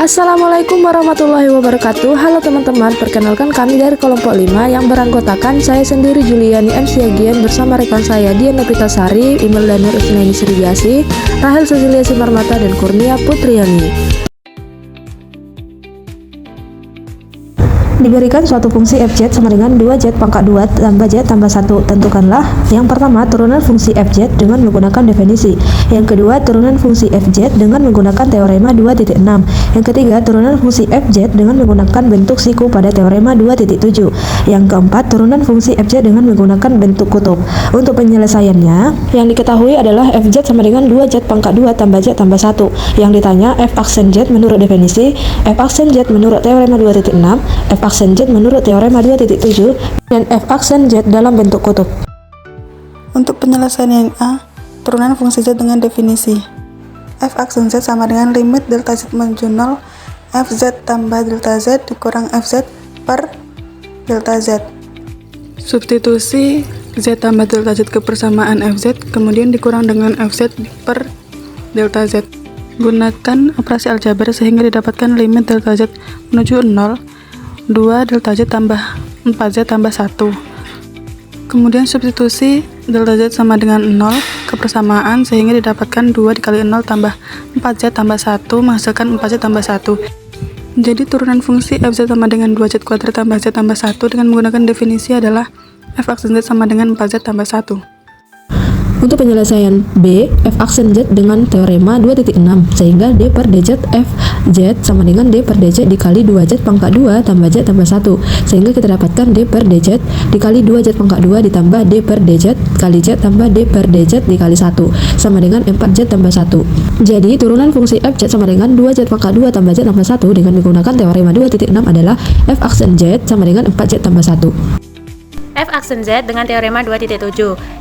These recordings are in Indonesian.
Assalamualaikum warahmatullahi wabarakatuh. Halo teman-teman, perkenalkan kami dari kelompok 5 yang beranggotakan saya sendiri Juliani M. Siagian bersama rekan saya Dian Nopitasari, Imelda Nur Usnaini Sribiasi, Rahel Cecilia Simarmata, dan Kurnia Putriani. Diberikan suatu fungsi fz sama dengan 2z pangkat 2 tambah z tambah 1. Tentukanlah yang pertama turunan fungsi fz dengan menggunakan definisi. Yang kedua turunan fungsi fz dengan menggunakan teorema 2.6. Yang ketiga turunan fungsi fz dengan menggunakan bentuk siku pada teorema 2.7. Yang keempat turunan fungsi fz dengan menggunakan bentuk kutub. Untuk penyelesaiannya, yang diketahui adalah fz sama dengan 2z pangkat 2 tambah z tambah 1. Yang ditanya f aksen z menurut definisi, f aksen z menurut teorema 2.6, f aksen z menurut teorema 2.7, dan f aksen z dalam bentuk kutub. Untuk penyelesaian yang A, turunan fungsi z dengan definisi. F aksen z sama dengan limit delta z menuju 0, fz tambah delta z dikurang fz per delta z. Substitusi z tambah delta z ke persamaan fz, kemudian dikurang dengan fz per delta z. Gunakan operasi aljabar sehingga didapatkan limit delta z menuju 0, 2 delta z tambah 4z tambah 1. Kemudian substitusi delta z sama dengan 0 ke persamaan sehingga didapatkan 2 dikali 0 tambah 4z tambah 1 menghasilkan 4z tambah 1. Jadi turunan fungsi fz sama dengan 2z kuadrat tambah z tambah 1 dengan menggunakan definisi adalah f aksen z sama dengan 4z tambah 1. Untuk penyelesaian B, f aksen z dengan teorema 2.6, sehingga d per dz f z sama dengan d per dz dikali 2z pangkat 2 tambah z tambah 1, sehingga kita dapatkan d per dz dikali 2z pangkat 2 ditambah d per dz kali z tambah d per dz dikali 1 sama dengan 4z tambah 1. Jadi turunan fungsi f z sama dengan 2z pangkat 2 tambah z tambah 1 dengan menggunakan teorema 2.6 adalah f aksen z sama dengan 4z tambah 1. F aksen Z dengan teorema 2.7.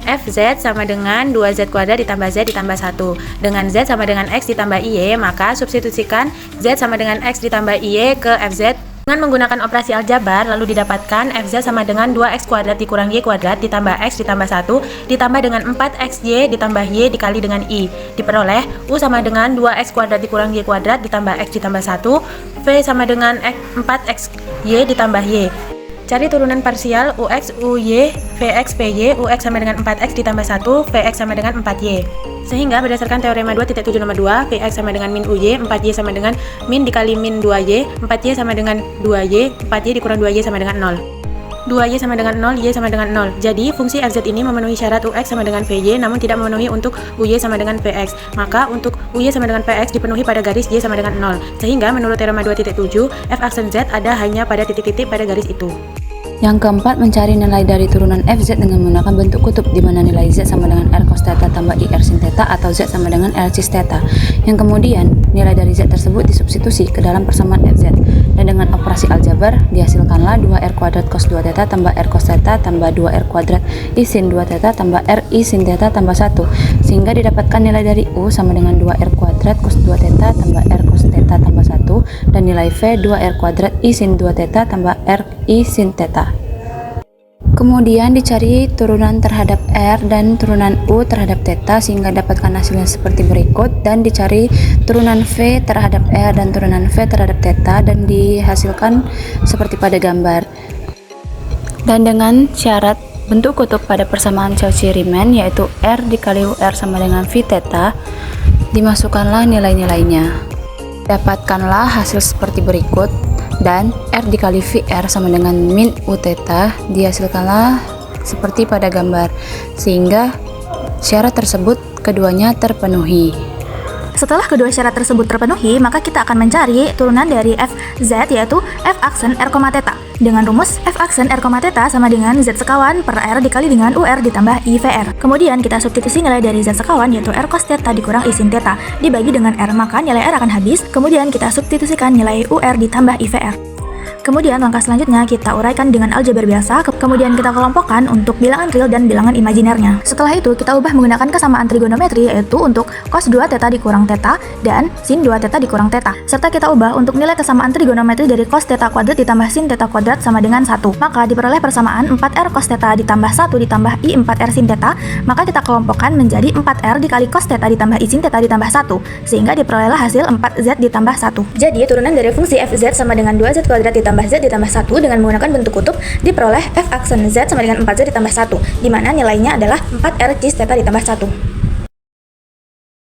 Fz sama dengan 2z kuadrat ditambah z ditambah 1. Dengan z sama dengan x ditambah y, maka substitusikan z sama dengan x ditambah y ke fz dengan menggunakan operasi aljabar, lalu didapatkan fz sama dengan 2x kuadrat dikurang y kuadrat ditambah x ditambah 1 ditambah dengan 4xy ditambah y dikali dengan i. Diperoleh u sama dengan 2x kuadrat dikurang y kuadrat ditambah x ditambah 1, v sama dengan 4xy ditambah y. Cari turunan parsial ux, uy, vx, py. Ux sama dengan 4x ditambah 1, vx sama dengan 4y. Sehingga berdasarkan teorema 2.7 nomor 2, vx sama dengan min uy, 4y sama dengan min dikali min 2y, 4y sama dengan 2y, 4y dikurang 2y sama dengan 0. 2y sama dengan 0, y sama dengan 0. Jadi fungsi fz ini memenuhi syarat ux sama dengan vy, namun tidak memenuhi untuk uy sama dengan vx. Maka untuk uy sama dengan vx dipenuhi pada garis y sama dengan 0. Sehingga menurut teorema 2.7, f aksen z ada hanya pada titik-titik pada garis itu. Yang keempat, mencari nilai dari turunan fz dengan menggunakan bentuk kutub, di mana nilai z sama dengan r cos theta tambah ir sin theta atau z sama dengan r cis theta. Yang kemudian nilai dari z tersebut disubstitusi ke dalam persamaan fz, dan dengan operasi aljabar dihasilkanlah 2r kuadrat cos 2 theta tambah r cos theta tambah 2r kuadrat i sin 2 theta tambah r i sin theta tambah 1, sehingga didapatkan nilai dari u sama dengan 2r kuadrat cos 2 theta tambah r cos theta tambah 1, dan nilai v 2r kuadrat i sin 2 theta tambah r i sin theta. Kemudian dicari turunan terhadap R dan turunan U terhadap theta sehingga dapatkan hasilnya seperti berikut, dan dicari turunan V terhadap R dan turunan V terhadap theta dan dihasilkan seperti pada gambar. Dan dengan syarat bentuk kutub pada persamaan Cauchy-Riemann yaitu R dikali UR sama dengan V theta, dimasukkanlah nilai-nilainya. Dapatkanlah hasil seperti berikut. Dan R dikali VR sama dengan min U theta dihasilkanlah seperti pada gambar, sehingga syarat tersebut keduanya terpenuhi. Setelah kedua syarat tersebut terpenuhi, maka kita akan mencari turunan dari fz yaitu f aksen r, theta. Dengan rumus f aksen r, theta sama dengan z sekawan per r dikali dengan ur ditambah i vr. Kemudian kita substitusi nilai dari z sekawan yaitu r cos theta dikurang i sin theta dibagi dengan r, maka nilai r akan habis. Kemudian kita substitusikan nilai ur ditambah i vr. Kemudian langkah selanjutnya kita uraikan dengan aljabar biasa, kemudian kita kelompokkan untuk bilangan real dan bilangan imajinernya. Setelah itu kita ubah menggunakan kesamaan trigonometri, yaitu untuk cos 2 theta dikurang theta dan sin 2 theta dikurang theta. Serta kita ubah untuk nilai kesamaan trigonometri dari cos theta kuadrat ditambah sin theta kuadrat sama dengan 1. Maka diperoleh persamaan 4R cos theta ditambah 1 ditambah I 4R sin theta, maka kita kelompokkan menjadi 4R dikali cos theta ditambah I sin theta ditambah 1, sehingga diperolehlah hasil 4Z ditambah 1. Jadi turunan dari fungsi fz sama dengan 2Z kuadrat ditambah Z ditambah 1 dengan menggunakan bentuk kutub diperoleh f aksen Z sama dengan 4Z ditambah 1, di mana nilainya adalah 4R cos theta ditambah 1.